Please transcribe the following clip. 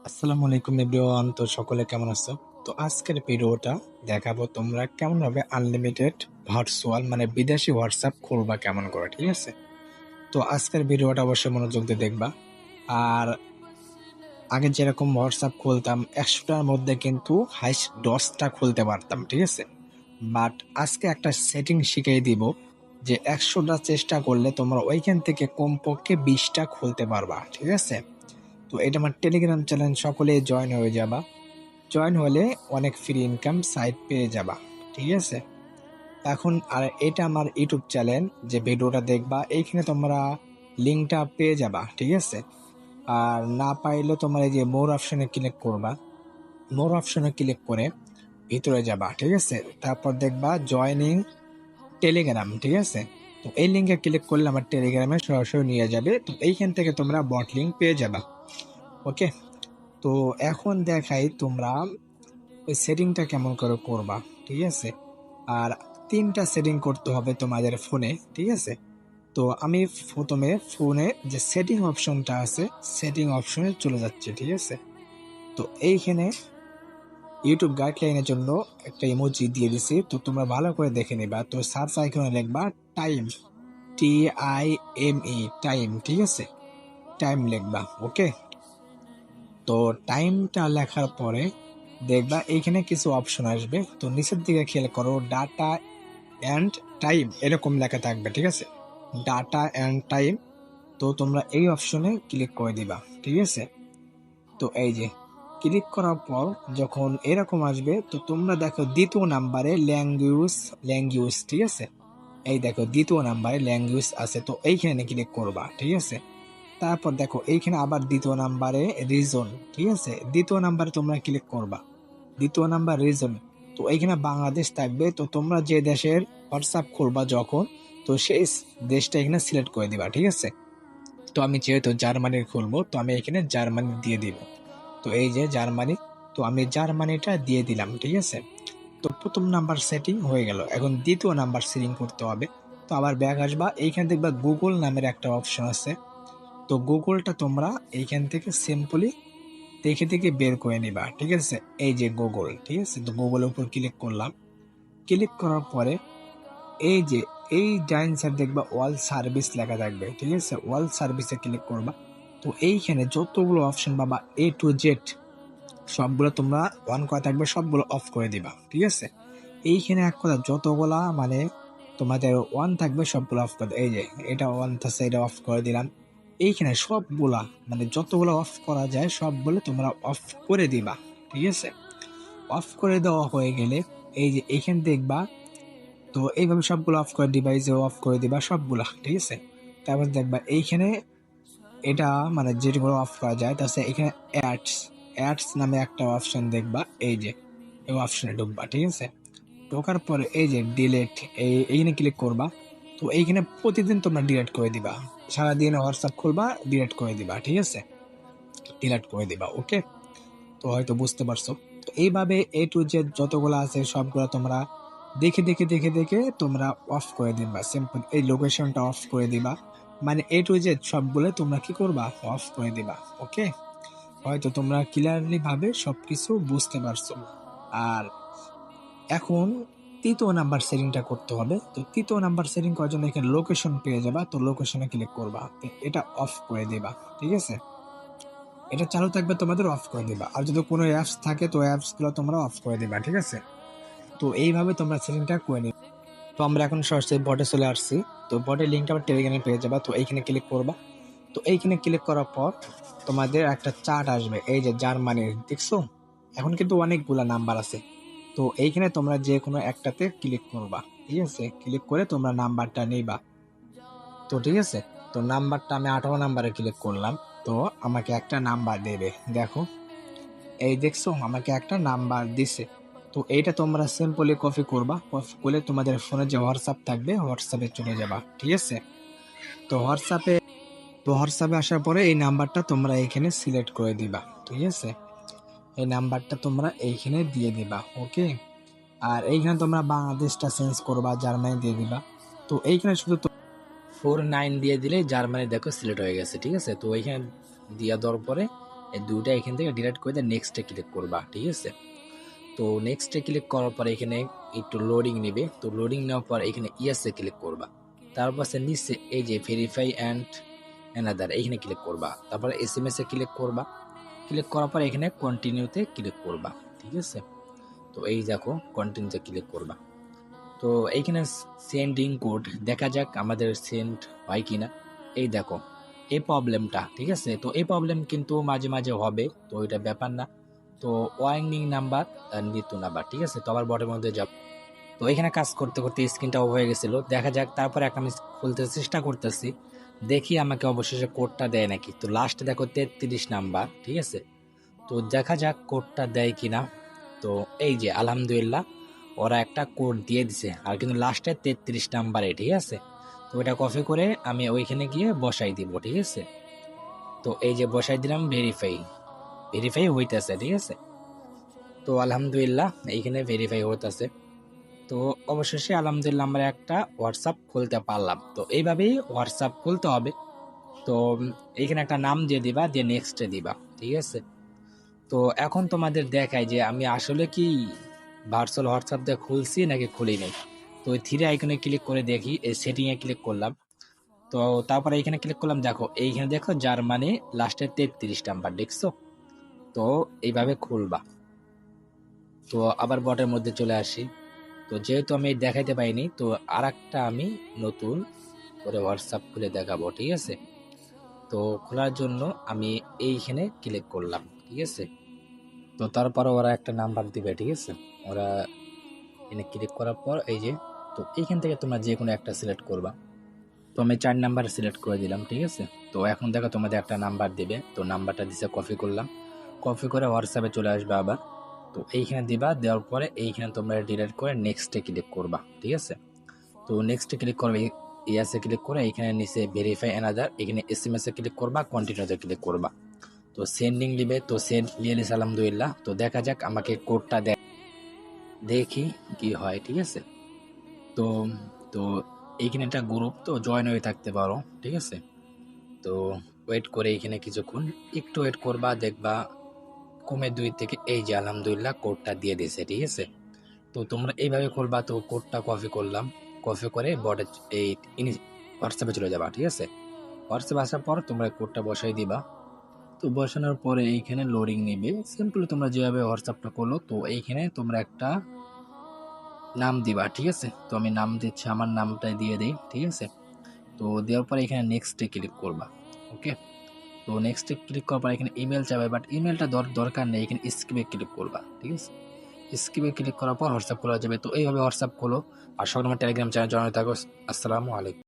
আসসালামু আলাইকুম এভরিওয়ান। তো সকলে কেমন আছো? তো আজকের ভিডিওটা দেখাবো তোমরা কেমন ভাবে আনলিমিটেড ভার্চুয়াল মানে বিদেশি হোয়াটসঅ্যাপ খুলবা কেমন করে, ঠিক আছে? তো আজকের ভিডিওটা অবশ্যই মনোযোগ দিয়ে দেখবা। আর আগে যেরকম হোয়াটসঅ্যাপ খুলতাম 100টার মধ্যে কিন্তু হাইস্ট 10টা খুলতে পারতাম, ঠিক আছে? বাট আজকে একটা সেটিং শিখিয়ে দিব যে 100টা চেষ্টা করলে তোমরা ওইখান থেকে কমপক্ষে 20টা খুলতে পারবা, ঠিক আছে? তো এটা আমার টেলিগ্রাম চ্যানেল, সকলে জয়েন হয়ে যাবা। জয়েন হলে অনেক ফ্রি ইনকাম সাইট পেয়ে যাবা, ঠিক আছে? এখন আর এটা আমার ইউটিউব চ্যানেল, যে ভিডিওটা দেখবা এইখানে তোমরা লিঙ্কটা পেয়ে যাবা, ঠিক আছে? আর না পাইলে তোমরা এই যে মোর অপশনে ক্লিক করবা, মোর অপশনে ক্লিক করে ভিতরে যাবা, ঠিক আছে? তারপর দেখবা জয়নিং টেলিগ্রাম, ঠিক আছে? তো এই লিঙ্কে ক্লিক করলে আমার টেলিগ্রামে সরাসরি নিয়ে যাবে। তো এইখান থেকে তোমরা বট লিঙ্ক পেয়ে যাবা, ওকে? তো এখন দেখাই তোমরা ওই সেটিংটা কেমন করে করবা, ঠিক আছে? আর 3টা সেটিং করতে হবে তোমাদের ফোনে, ঠিক আছে? তো আমি প্রথমে ফোনে যে সেটিং অপশনটা আছে সেটিং অপশনে চলে যাচ্ছে, ঠিক আছে? তো এইখানে ইউটিউব গাইডলাইনের জন্য একটা ইমোজি দিয়ে দিছি, তো তোমরা ভালো করে দেখে নিবা। তো সার্চ আইকনে লিখবা টাইম, TIME, টাইম, ঠিক আছে? টাইম লিখবা, ওকে? তো টাইমটা লেখার পরে দেখবা এইখানে কিছু অপশন আসবে। তো নিচের দিকে খেয়াল করো, ডাটা অ্যান্ড টাইম এরকম লেখা থাকবে, ঠিক আছে? Data and time. তো তোমরা এই অপশনে ক্লিক করে দিবা, ঠিক আছে? তো এই যে ক্লিক করার পর যখন এরকম আসবে, তো তোমরা দেখো দ্বিতীয় নাম্বারে ল্যাঙ্গুয়েজ, ঠিক আছে? এই দেখো দ্বিতীয় নাম্বারে ল্যাঙ্গুয়েজ আছে, তো এইখানে ক্লিক করবা, ঠিক আছে? তারপর দেখো এইখানে আবার দ্বিতীয় নাম্বারে রিজন, ঠিক আছে? দ্বিতীয় নাম্বারে তোমরা ক্লিক করবা, দ্বিতীয় নাম্বার রিজন। তো এইখানে বাংলাদেশ থাকবে। তো তোমরা যে দেশের হোয়াটসঅ্যাপ খুলবা যখন, তো সেই দেশটা এখানে সিলেক্ট করে দিবা, ঠিক আছে? তো আমি যেহেতু জার্মানির খুলবো, তো আমি এখানে জার্মানি দিয়ে দিব। তো এই যে জার্মানি, তো আমি জার্মানিটা দিয়ে দিলাম, ঠিক আছে? তো প্রথম নাম্বার সেটিং হয়ে গেল। এখন দ্বিতীয় নাম্বার সেটিং করতে হবে। তো আবার ব্যাক আসবা, এইখানে দেখবা গুগল নামের একটা অপশন আছে। তো গুগলটা তোমরা এইখান থেকে সিম্পলি দেখে দেখে বের করে নিবা, ঠিক আছে? এই যে গুগল, ঠিক আছে? তো গুগলের উপর ক্লিক করলাম। ক্লিক করার পরে এই যে এই ডাইন সাইড দেখবা ওয়াল সার্ভিস লেখা থাকবে, ঠিক আছে? ওয়াল সার্ভিসে ক্লিক করবা। তো এইখানে যতগুলো অপশন পাবা A to Z সবগুলো তোমরা অন করা থাকবে, সবগুলো অফ করে দিবা, ঠিক আছে? এইখানে এক কথা যতগুলা মানে তোমাদের ওয়ান থাকবে সবগুলো অফ করে এই যে এটা ওয়ান থাকছে, এটা অফ করে দিলাম। এইখানে সবগুলা মানে যতগুলো অফ করা যায় সবগুলো তোমরা অফ করে দিবা, ঠিক আছে? অফ করে দেওয়া হয়ে গেলে এই যে এইখানে দেখবা, তো এইভাবে সবগুলো অফ করে দিবা, এই যে অফ করে দিবা সবগুলা, ঠিক আছে? তারপর দেখবা এইখানে এটা মানে যেগুলো অফ করা যায়, তাছাড়া এখানে অ্যাডস নামে একটা অপশন দেখবা, এই যে এই অপশনে ঢুকবা, ঠিক আছে? ঢোকার পরে এই যে ডিলেট, এইখানে ক্লিক করবা। তো এইখানে প্রতিদিন তোমরা ডিলেট করে দিবা, সারাদিন হোয়াটসঅ্যাপ খুলবা ডিলেট করে দিবা, ঠিক আছে? ডিলেট করে দিবা, ওকে? তো হয়তো বুঝতে পারছো। তো এইভাবে A to Z যতগুলো আছে সবগুলো তোমরা দেখে দেখে দেখে দেখে তোমরা অফ করে দিবা। সিম্পল এই লোকেশনটা অফ করে দিবা, মানে A to Z সবগুলো তোমরা কি করবা, অফ করে দিবা, ওকে? হয়তো তোমরা ক্লিয়ারলি ভাবে সবকিছু বুঝতে পারছো। আর এখন তৃতীয় নাম্বার সেটিংটা করতে হবে। তো তৃতীয় নাম্বার সেটিং করার জন্য এখানে লোকেশন পেয়ে যাবা, তো লোকেশনে ক্লিক করবা, তো এটা অফ করে দিবা, ঠিক আছে? এটা চালু থাকবে, তোমাদের অফ করে দিবা। আর যদি কোনো অ্যাপস থাকে তো অ্যাপসগুলো তোমরা অফ করে দিবা, ঠিক আছে? তো এইভাবে তোমরা সেটিংটা করে নিবে। তো আমরা এখন সরাসরি বটে চলে আসছি। তো বটের লিঙ্কটা আবার টেলিগ্রামে পেয়ে যাবা। তো এইখানে ক্লিক করবা। তো এইখানে ক্লিক করার পর তোমাদের একটা চার্ট আসবে, এই যে জার্মানির, দেখছো? এখন কিন্তু অনেকগুলা নাম্বার আছে। তো এইখানে তোমরা যে কোনো একটাতে ক্লিক করবা, ঠিক আছে? ক্লিক করে তোমরা নাম্বারটা নিবা, তো ঠিক আছে? তো নাম্বারটা আমি 18 নাম্বারে ক্লিক করলাম। তো আমাকে একটা নাম্বার দেবে, দেখো এই দেখছো আমাকে একটা নাম্বার দিছে। তো এইটা তোমরা সিম্পলি কপি করবা, কপি করলে তোমাদের ফোনে যে হোয়াটসঅ্যাপ থাকবে হোয়াটসঅ্যাপে চলে যাবা, ঠিক আছে? তো হোয়াটসঅ্যাপে আসার পরে এই নাম্বারটা তোমরা এইখানে সিলেক্ট করে দিবা, ঠিক আছে? এই নাম্বারটা তোমরা এইখানে দিয়ে দিবা, ওকে? আর এইখানে তোমরা বাংলাদেশটা চেঞ্জ করবা, জার্মানি দিয়ে দিবা। তো এইখানে শুধু 49 দিয়ে দিলে জার্মানি দেখো সিলেক্ট হয়ে গেছে, ঠিক আছে? তো এইখানে দিয়া দেওয়ার পরে এই দুইটা এখান থেকে ডিলিট করে দিয়ে নেক্সটে ক্লিক করবা, ঠিক আছে। তো নেক্সটে ক্লিক করার পর এখানে একটু লোডিং নেবে, তো লোডিং নেওয়ার পর এখানে ইয়েসে ক্লিক করবা, তারপর নিচে এই যে ভেরিফাই অ্যান্ড অ্যানাদার এইখানে ক্লিক করবা, তারপরে SMS এ ক্লিক করবা, ক্লিক করার পর এখানে কন্টিনিউতে ক্লিক করবা, ঠিক আছে। তো এই দেখো কন্টিনিউতে ক্লিক করবা। তো এইখানে সেন্ডিং কোড দেখা যাক আমাদের সেন্ড হয় কিনা। এই দেখো এই প্রবলেমটা, ঠিক আছে। তো এই প্রবলেম কিন্তু মাঝে মাঝে হবে, তো এটা ব্যাপার না। তো ওয়ার্নিং নাম্বার আর মৃত্যু নাম্বার, ঠিক আছে। তো আবার বটের মধ্যে যাব। তো এখানে কাজ করতে করতে স্ক্রিনটা অফ হয়ে গেছিলো, দেখা যাক। তারপরে একটা আমি খুলতে চেষ্টা করতেছি, দেখি আমাকে অবশেষে কোডটা দেয় নাকি। তো লাস্টে দেখো 33 নাম্বার, ঠিক আছে। তো দেখা যাক কোডটা দেয় কিনা। তো এই যে আলহামদুলিল্লাহ ওরা একটা কোড দিয়ে দিছে, আর কিন্তু লাস্টে 33 নাম্বারে, ঠিক আছে। তো এটা কপি করে আমি ওইখানে গিয়ে বসাই দিব, ঠিক আছে। তো এই যে বসাই দিলাম, ভেরিফাই হইতেছে, ঠিক আছে। তো আলহামদুলিল্লাহ এইখানে ভেরিফাই হইতেছে। তো অবশেষে আলহামদুলিল্লাহ আমরা একটা হোয়াটসঅ্যাপ খুলতে পারলাম। তো এইভাবেই হোয়াটসঅ্যাপ খুলতে হবে। তো এইখানে একটা নাম দিয়ে দিবা, দিয়ে নেক্সটে দিবা, ঠিক আছে। তো এখন তোমাদের দেখায় যে আমি আসলে কি ভার্চুয়াল হোয়াটসঅ্যাপ দিয়ে খুলছি নাকি খুলি নাই। তো ওই থ্রি আইকনে ক্লিক করে দেখি, এই সেটিংয়ে ক্লিক করলাম। তো তারপরে এইখানে ক্লিক করলাম, দেখো এইখানে দেখো জার্মানি লাস্টে 33 নাম্বার, দেখছো। তো এইভাবে খুলবা। তো আবার বটের মধ্যে চলে আসি। তো যেহেতু আমি দেখাইতে পাইনি, তো আর একটা আমি নতুন করে হোয়াটসঅ্যাপ খুলে দেখাবো, ঠিক আছে। তো খোলার জন্য আমি এইখানে ক্লিক করলাম, ঠিক আছে। তো তারপরে ওরা একটা নাম্বার দিবে, ঠিক আছে। ওরা এখানে ক্লিক করার পর এই যে, তো এইখান থেকে তোমরা যে কোনো একটা সিলেক্ট করবা। তো আমি 4 নাম্বার সিলেক্ট করে দিলাম, ঠিক আছে। তো এখন দেখো তোমাদের একটা নাম্বার দিবে, তো নাম্বারটা দিছে কপি করলাম, কপি করে হোয়াটসঅ্যাপে চলে আসবে আবার। তো এইখানে দিবা, দেওয়ার পরে এইখানে তোমরা ডিলিট করে নেক্সটে ক্লিক করবা, ঠিক আছে। তো নেক্সটে ক্লিক করবে, ইয়াসে ক্লিক করে এইখানে নিচে ভেরিফাই অ্যানাদার, এখানে SMS এ ক্লিক করবা, কন্টিনিউতে ক্লিক করবা। তো সেন্ডিং দিবে, তো সেন্ড নিয়ে নিস আলহামদুলিল্লাহ। তো দেখা যাক আমাকে কোডটা দেয়, দেখি কি হয়, ঠিক আছে। তো তো এইখানে একটা গ্রুপ, তো জয়েন হয়ে থাকতে পারো, ঠিক আছে। তো ওয়েট করে এইখানে কিছুক্ষণ একটু ওয়েট করবা, দেখবা কমে 2 থেকে এই যে আলহামদুলিল্লাহ কোডটা দিয়ে দিয়েছে, ঠিক আছে। তো তোমরা এইভাবে করবা। তো কোডটা কপি করলাম, কপি করে বটে এই হোয়াটসঅ্যাপে চলে যাবা, ঠিক আছে। হোয়াটসঅ্যাপে আসার পর তোমরা কোডটা বসাই দিবা। তো বসানোর পরে এইখানে লোডিং নিবে, সিম্পলি তোমরা যেভাবে হোয়াটসঅ্যাপটা করলো। তো এইখানে তোমরা একটা নাম দিবা, ঠিক আছে। তো আমি নাম দিচ্ছি, আমার নামটাই দিয়ে দিই, ঠিক আছে। তো দেওয়ার পরে এখানে নেক্সটে ক্লিক করবা, ওকে। তো নেক্সটে ক্লিক করার পর এখানে ইমেল চাবে, বাট ইমেলটা দরকার নেই, এখানে স্কিপে ক্লিক করবা, ঠিক আছে। স্কিপে ক্লিক করার পর হোয়াটসঅ্যাপ খোলা যাবে। তো এইভাবে হোয়াটসঅ্যাপ খোলো। আর সব আমার টেলিগ্রাম চ্যানেল জয়েন হয়ে থাকো। আসসালামু আলাইকুম।